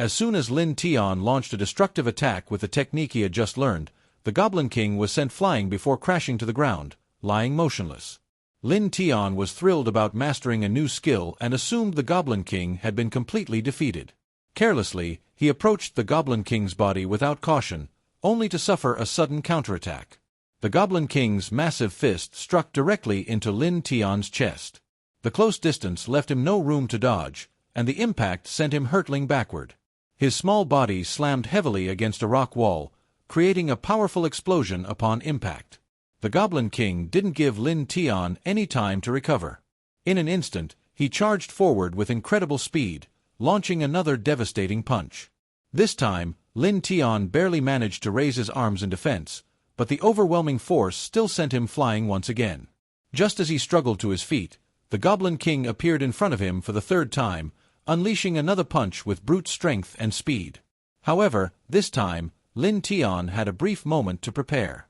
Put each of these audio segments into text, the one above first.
As soon as Lin Tian launched a destructive attack with the technique he had just learned, the Goblin King was sent flying before crashing to the ground, lying motionless. Lin Tian was thrilled about mastering a new skill and assumed the Goblin King had been completely defeated. Carelessly, he approached the Goblin King's body without caution, only to suffer a sudden counterattack. The Goblin King's massive fist struck directly into Lin Tian's chest. The close distance left him no room to dodge, and the impact sent him hurtling backward. His small body slammed heavily against a rock wall, creating a powerful explosion upon impact. The Goblin King didn't give Lin Tian any time to recover. In an instant, he charged forward with incredible speed, launching another devastating punch. This time, Lin Tian barely managed to raise his arms in defense, but the overwhelming force still sent him flying once again. Just as he struggled to his feet, the Goblin King appeared in front of him for the third time, unleashing another punch with brute strength and speed. However, this time, Lin Tian had a brief moment to prepare.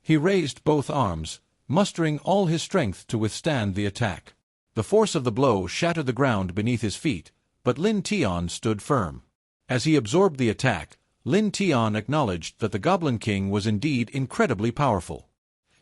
He raised both arms, mustering all his strength to withstand the attack. The force of the blow shattered the ground beneath his feet, but Lin Tian stood firm. As he absorbed the attack, Lin Tian acknowledged that the Goblin King was indeed incredibly powerful.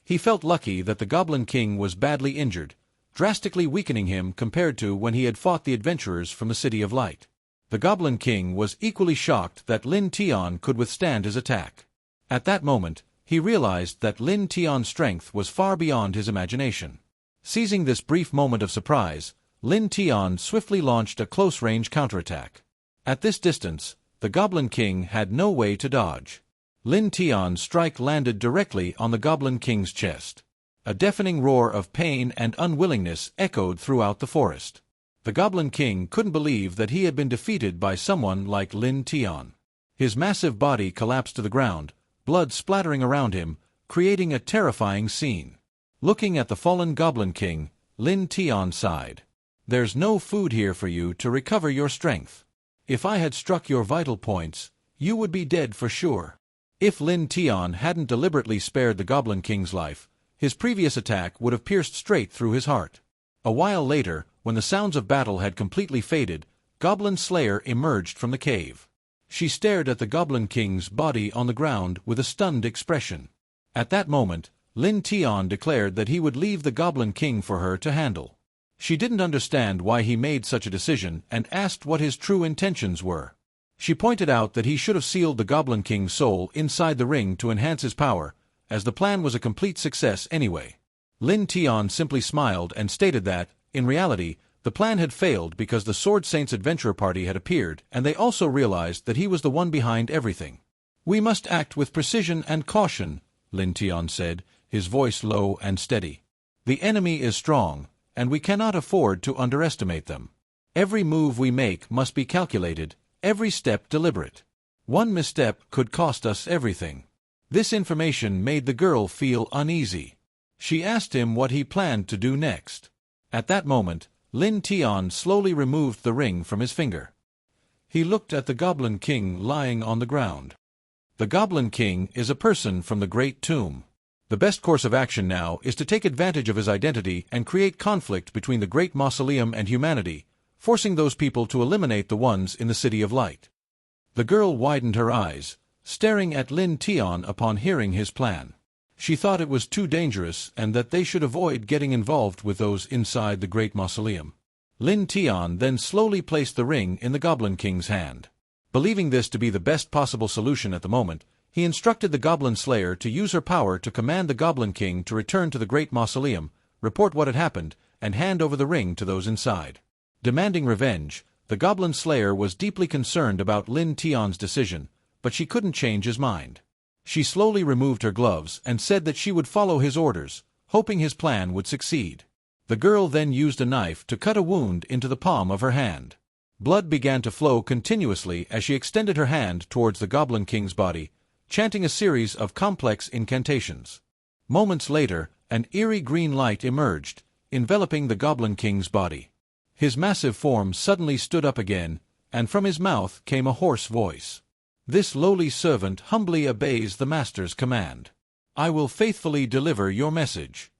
He felt lucky that the Goblin King was badly injured, drastically weakening him compared to when he had fought the adventurers from the City of Light. The Goblin King was equally shocked that Lin Tian could withstand his attack. At that moment, he realized that Lin Tian's strength was far beyond his imagination. Seizing this brief moment of surprise, Lin Tian swiftly launched a close-range counterattack. At this distance, the Goblin King had no way to dodge. Lin Tian's strike landed directly on the Goblin King's chest. A deafening roar of pain and unwillingness echoed throughout the forest. The Goblin King couldn't believe that he had been defeated by someone like Lin Tian. His massive body collapsed to the ground, blood splattering around him, creating a terrifying scene. Looking at the fallen Goblin King, Lin Tian sighed. "There's no food here for you to recover your strength. If I had struck your vital points, you would be dead for sure." If Lin Tian hadn't deliberately spared the Goblin King's life, his previous attack would have pierced straight through his heart. A while later, when the sounds of battle had completely faded, Goblin Slayer emerged from the cave. She stared at the Goblin King's body on the ground with a stunned expression. At that moment, Lin Tian declared that he would leave the Goblin King for her to handle. She didn't understand why he made such a decision and asked what his true intentions were. She pointed out that he should have sealed the Goblin King's soul inside the ring to enhance his power, as the plan was a complete success anyway. Lin Tian simply smiled and stated that, in reality, the plan had failed because the Sword Saints adventurer party had appeared, and they also realized that he was the one behind everything. "We must act with precision and caution," Lin Tian said, his voice low and steady. "The enemy is strong, and we cannot afford to underestimate them. Every move we make must be calculated, every step deliberate. One misstep could cost us everything." This information made the girl feel uneasy. She asked him what he planned to do next. At that moment, Lin Tian slowly removed the ring from his finger. He looked at the Goblin King lying on the ground. The Goblin King is a person from the Great Tomb. The best course of action now is to take advantage of his identity and create conflict between the Great Mausoleum and humanity, forcing those people to eliminate the ones in the City of Light. The girl widened her eyes, staring at Lin Tian upon hearing his plan. She thought it was too dangerous and that they should avoid getting involved with those inside the Great Mausoleum. Lin Tian then slowly placed the ring in the Goblin King's hand. Believing this to be the best possible solution at the moment, he instructed the Goblin Slayer to use her power to command the Goblin King to return to the Great Mausoleum, report what had happened, and hand over the ring to those inside. Demanding revenge, the Goblin Slayer was deeply concerned about Lin Tian's decision, but she couldn't change his mind. She slowly removed her gloves and said that she would follow his orders, hoping his plan would succeed. The girl then used a knife to cut a wound into the palm of her hand. Blood began to flow continuously as she extended her hand towards the Goblin King's body, chanting a series of complex incantations. Moments later, an eerie green light emerged, enveloping the Goblin King's body. His massive form suddenly stood up again, and from his mouth came a hoarse voice. "This lowly servant humbly obeys the master's command. I will faithfully deliver your message."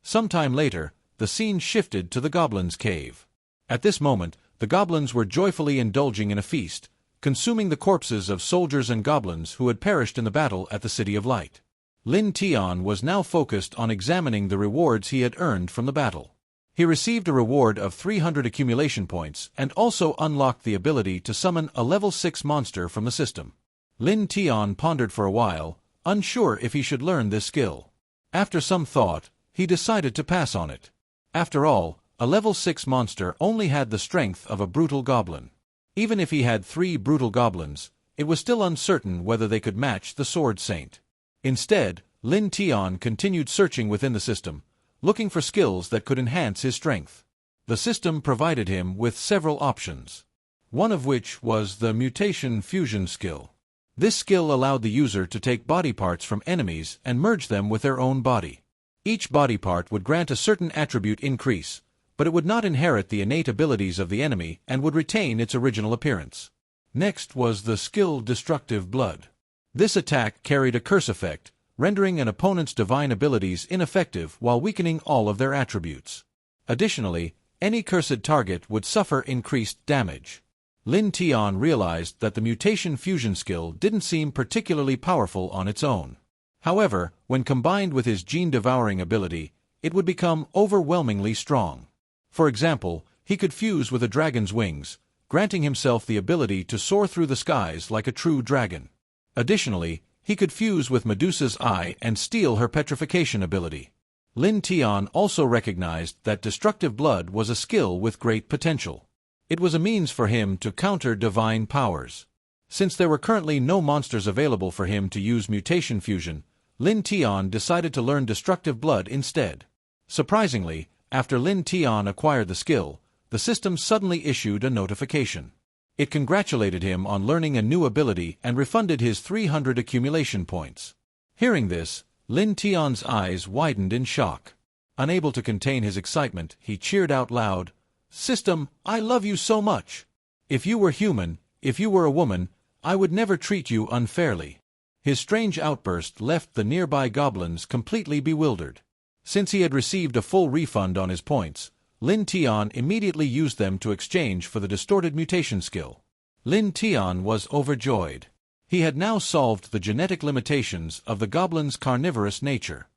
Sometime later, the scene shifted to the goblins' cave. At this moment, the goblins were joyfully indulging in a feast, consuming the corpses of soldiers and goblins who had perished in the battle at the City of Light. Lin Tian was now focused on examining the rewards he had earned from the battle. He received a reward of 300 accumulation points and also unlocked the ability to summon a level 6 monster from the system. Lin Tian pondered for a while, unsure if he should learn this skill. After some thought, he decided to pass on it. After all, a level 6 monster only had the strength of a brutal goblin. Even if he had 3 brutal goblins, it was still uncertain whether they could match the Sword Saint. Instead, Lin Tian continued searching within the system, looking for skills that could enhance his strength. The system provided him with several options, one of which was the mutation fusion skill. This skill allowed the user to take body parts from enemies and merge them with their own body. Each body part would grant a certain attribute increase, but it would not inherit the innate abilities of the enemy and would retain its original appearance. Next was the skill Destructive Blood. This attack carried a curse effect, rendering an opponent's divine abilities ineffective while weakening all of their attributes. Additionally, any cursed target would suffer increased damage. Lin Tian realized that the mutation fusion skill didn't seem particularly powerful on its own. However, when combined with his gene-devouring ability, it would become overwhelmingly strong. For example, he could fuse with a dragon's wings, granting himself the ability to soar through the skies like a true dragon. Additionally, he could fuse with Medusa's eye and steal her petrification ability. Lin Tian also recognized that Destructive Blood was a skill with great potential. It was a means for him to counter divine powers. Since there were currently no monsters available for him to use mutation fusion, Lin Tian decided to learn Destructive Blood instead. Surprisingly, after Lin Tian acquired the skill, the system suddenly issued a notification. It congratulated him on learning a new ability and refunded his 300 accumulation points. Hearing this, Lin Tian's eyes widened in shock. Unable to contain his excitement, he cheered out loud, "System, I love you so much! If you were human, if you were a woman, I would never treat you unfairly." His strange outburst left the nearby goblins completely bewildered. Since he had received a full refund on his points, Lin Tian immediately used them to exchange for the distorted mutation skill. Lin Tian was overjoyed. He had now solved the genetic limitations of the goblin's carnivorous nature.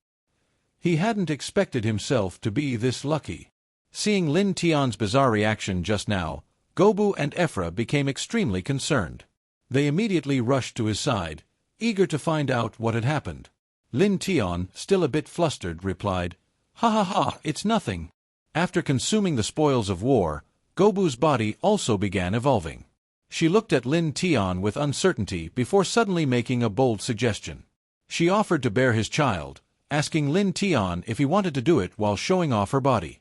He hadn't expected himself to be this lucky. Seeing Lin Tian's bizarre reaction just now, Gobu and Ephra became extremely concerned. They immediately rushed to his side, eager to find out what had happened. Lin Tian, still a bit flustered, replied, "Ha ha ha, it's nothing." After consuming the spoils of war, Gobu's body also began evolving. She looked at Lin Tian with uncertainty before suddenly making a bold suggestion. She offered to bear his child, asking Lin Tian if he wanted to do it while showing off her body.